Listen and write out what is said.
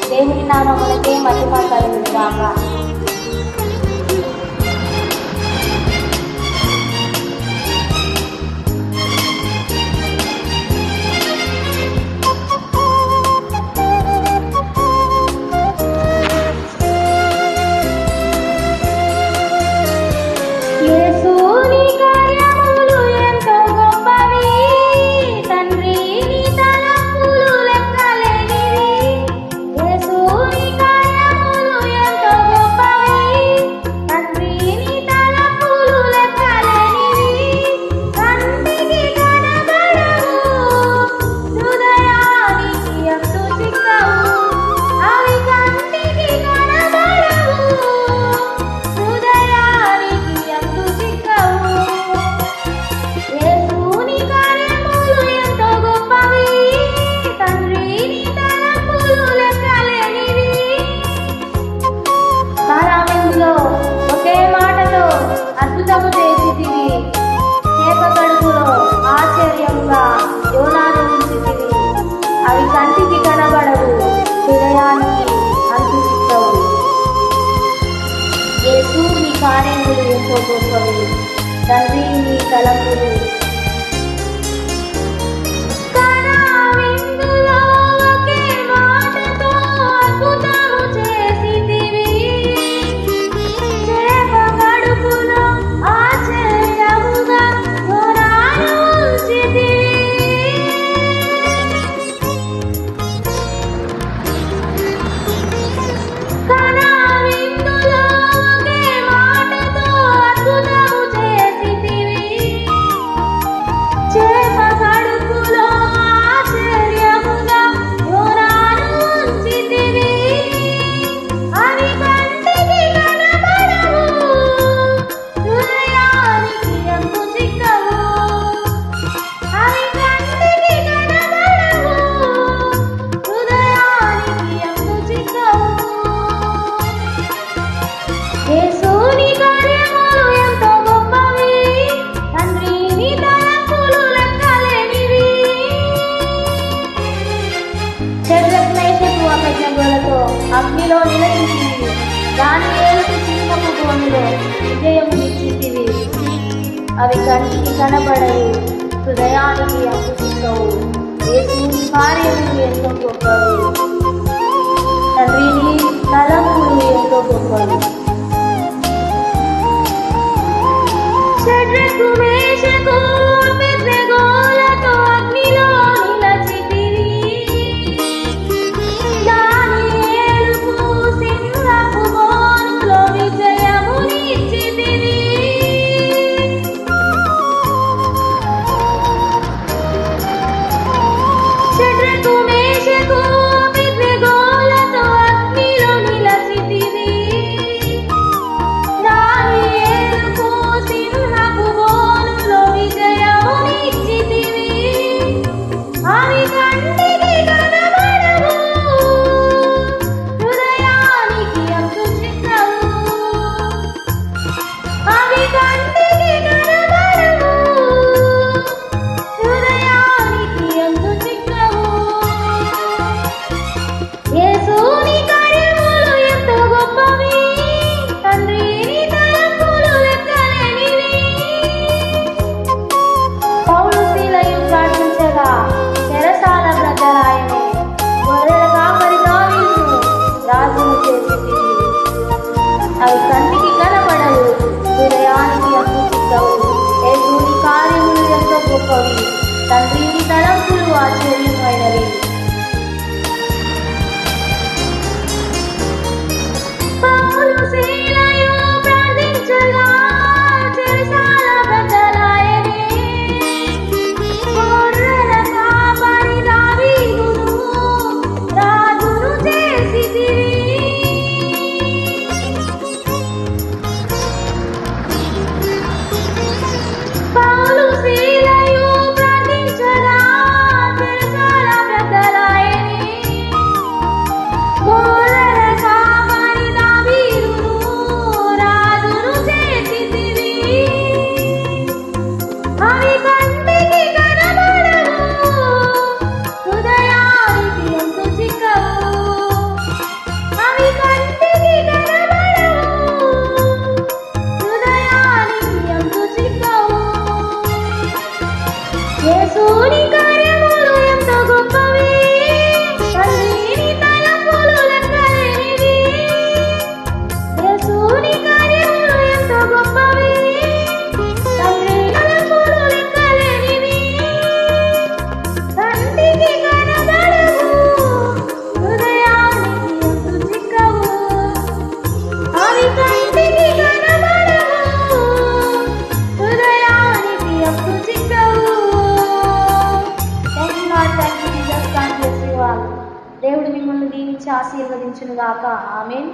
దేవుని నామమునకే మహిమ కలుగును గాక. అద్భుతము చేసితివి, చేప కడుపులో ఆశ్చర్యముగా యోనాను ఉంచితివి. అవి కంటికి కనబడవు, హృదయానికి అంతు చిక్కవు. యేసు నీ కార్యములు ఎంతో గొప్పవి, తండ్రి నీ తలంపులు అగ్నిలో నిలచింది, దానియేలుకు సింహపు బోనులో విజయము ఇచ్చితివి. అవి కంటికి కనబడవు, హృదయానికి అంతు చిక్కవు. యేసు కార్యములు ఎంతో గొప్పవి, తండ్రి నీ తలంపులు ఎంతో గొప్పవి. షడ్రకు మేషకు అబేద్నెగోలతో అగ్నిలో నిలచితివి. అవి కంటికి కనబడవు, హృదయానికి అంతు చిక్కవు. యేసు నీ కార్యములు ఎంతో గొప్పవి, తండ్రి నీ తలంపులు ఆశ్చర్యమైనవి. పౌలు శీలయు ప్రార్థించగా చెరసాల బద్దలాయెనే. గొర్రెల కాపరి దావీదును రాజును చేసితివి. పౌలు శీలయు ప్రార్థించగా చెరసాల యేసుని కార్యములు ఎంతో గొప్పవి, తండ్రిని తలంపులు లెక్కలేనివి. యేసుని కార్యములు ఎంతో గొప్పవి, తండ్రి తలంపులు లెక్కలేనివి. కంటికి కనబడవు, హృదయానికి ఎంతో చిక్కవు. అవి కంటికి కనబడవు, హృదయానికి ఎంతో చిక్కవు. దేవుడు మిమ్మల్ని దీవించి ఆశీర్వదించును గాక. ఆమేన్.